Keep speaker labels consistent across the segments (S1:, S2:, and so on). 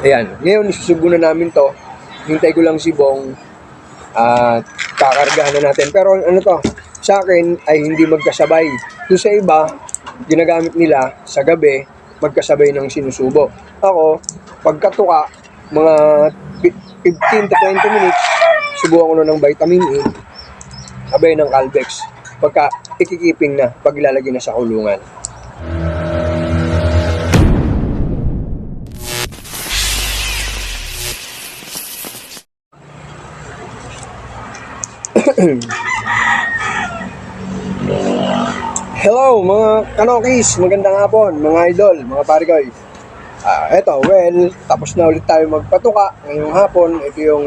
S1: Ayan, ngayon isusubo na namin to. Hintay ko lang si Bong at kakargahan na natin. Pero ano to, sa akin ay hindi magkasabay. Doon sa iba, ginagamit nila sa gabi, magkasabay ng sinusubo. Ako, pagkatuka, mga 15 to 20 minutes, subukan ko na ng vitamin E, sabay ng Calbex. Pagka ikikiping na, pag ilalagay na sa kulungan. Hello mga kanokis, magandang hapon mga idol, mga parikoy. Tapos na ulit tayo magpatuka ngayong hapon. Ito yung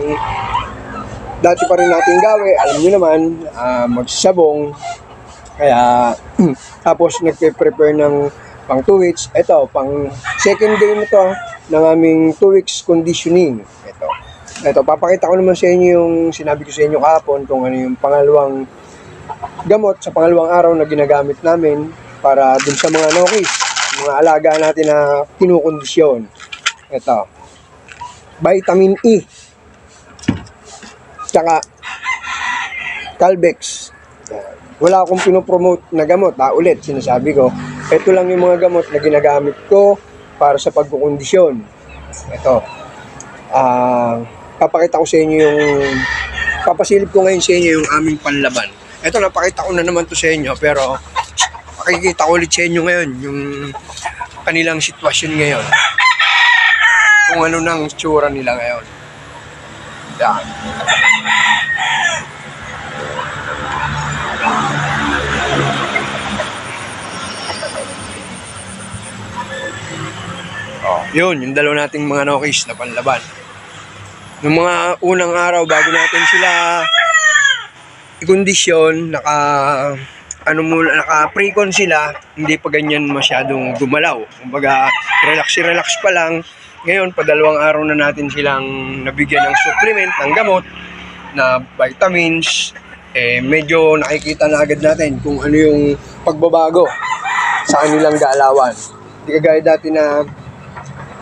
S1: dati pa rin nating gawe, alam nyo naman, magsasabong. Kaya tapos nagpe-prepare ng pang 2 weeks. Ito, pang second day na to ng aming 2 weeks conditioning. Ito, papakita ko naman sa inyo yung sinabi ko sa inyo kahapon kung ano yung pangalawang gamot sa pangalawang araw na ginagamit namin para dun sa mga nokis, mga alaga natin na kinukondisyon. Ito, vitamin E, tsaka Calbex. Wala akong pinopromote na gamot, ulit sinasabi ko. Ito lang yung mga gamot na ginagamit ko para sa pagkukondisyon. Ito, papakita ko sa inyo papasilip ko ngayon sa inyo yung aming panlaban. Ito, napakita ko na naman to sa inyo, pero makikita ko ulit sa inyo ngayon yung kanilang sitwasyon ngayon. Kung ano nang tsura nila ngayon. Yan. Yun, yung dalawa nating mga nokis na panlaban. Noong mga unang araw, bago natin sila i-kondisyon, naka-pre-con sila, hindi pa ganyan masyadong gumalaw. Kumbaga, relax pa lang. Ngayon, padalawang araw na natin silang nabigyan ng supplement, ng gamot, na vitamins. Medyo nakikita na agad natin kung ano yung pagbabago sa kanilang galawan. Hindi kagaya dati na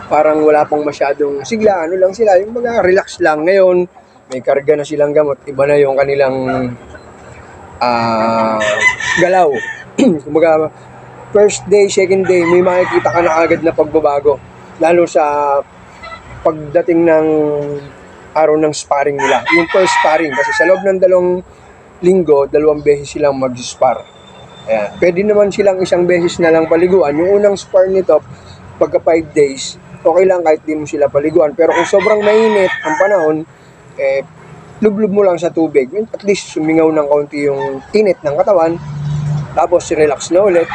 S1: parang wala pang masyadong sigla, ano lang sila, yung mga relax lang. Ngayon, may karga na silang gamot, iba na yung kanilang galaw. Kumbaga, first day, second day, may makikita ka na agad na pagbabago. Lalo sa pagdating ng araw ng sparring nila. Yung first sparring, kasi sa loob ng 2 linggo, 2 beses silang mag-spar. Ayan. Pwede naman silang 1 beses na lang paliguan. Yung unang spar nito, pagka 5 days, okay lang kahit di mo sila paliguan. Pero kung sobrang mainit ang panahon, lublob mo lang sa tubig. At least sumingaw ng kaunti yung init ng katawan. Tapos relax na ulit.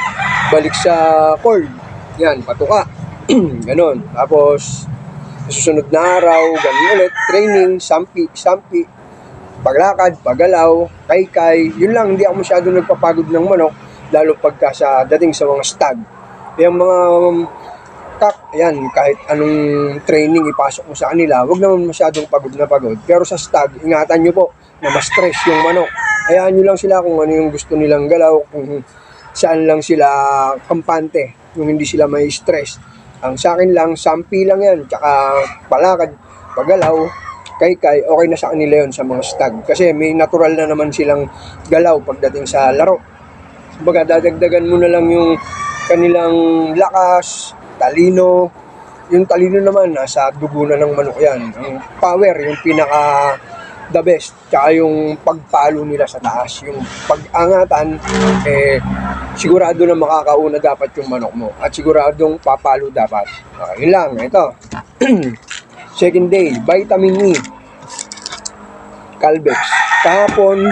S1: Balik sa cord. Yan, patuka. Ganon. Tapos susunod na araw, ganon ulit. Training, sampi. Paglakad, paggalaw, kaykay. Yun lang, hindi ako masyadong nagpapagod ng manok. Lalo pagka sa dating sa mga stag. Yung mga ayan, kahit anong training ipasok mo sa kanila, wag naman masyadong pagod na pagod. Pero sa stag, ingatan nyo po na ma-stress yung manok. Hayaan nyo lang sila kung ano yung gusto nilang galaw, kung saan lang sila kampante, kung hindi sila may stress. Ang sa akin lang, sampi lang yan, tsaka palakad, paggalaw, kaykay, okay na sa kanila yun sa mga stag. Kasi may natural na naman silang galaw pagdating sa laro. Kumbaga, dadagdagan mo na lang yung kanilang lakas, talino. Yung talino naman, nasa dugo na ng manok yan. Ang power, yung pinaka the best. Tsaka yung pagpalo nila sa taas. Yung pag-angatan, sigurado na makakauna dapat yung manok mo. At siguradong papalo dapat. Okay, yun lang. Ito. Second day, vitamin E. Calbex. Kahapon,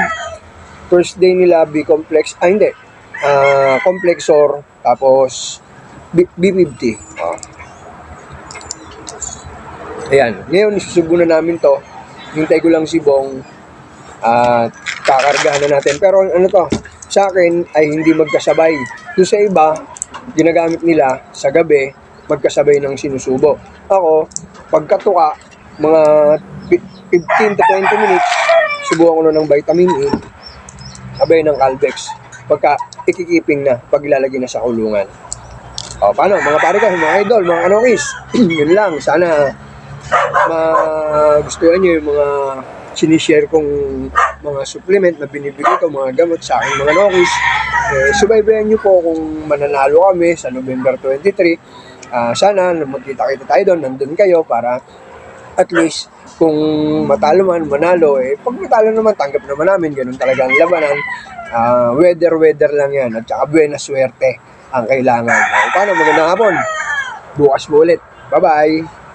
S1: first day nila, B-complex. Complexor. Tapos, B50. Ayan. Ngayon, isusubo na namin to. Hintay ko lang si Bong at kakargahan na natin. Pero ano to, sa akin ay hindi magkasabay. Doon sa iba, ginagamit nila sa gabi, magkasabay ng sinusubo. Ako, pagkatuka, mga 15 to 20 minutes, subukan ko na ng vitamin E, sabay ng Calbex. Pagka ikikiping na, pag ilalagay na sa kulungan. Paano mga pare ko, mga idol, mga kanokis, yun lang, sana magustuhan nyo yung mga sinishare kong mga supplement na binibigay ko, mga gamot sa aking mga nokis, subaybayan nyo po kung mananalo kami sa November 23. Sana magkita-kita tayo doon, nandun kayo para at least kung matalo man, manalo, pag matalo naman, tanggap naman namin, ganun talaga ang labanan. Weather lang yan, at saka buena swerte ang kailangan. Paano, magandang hapon. Bukas mo ulit. Bye-bye.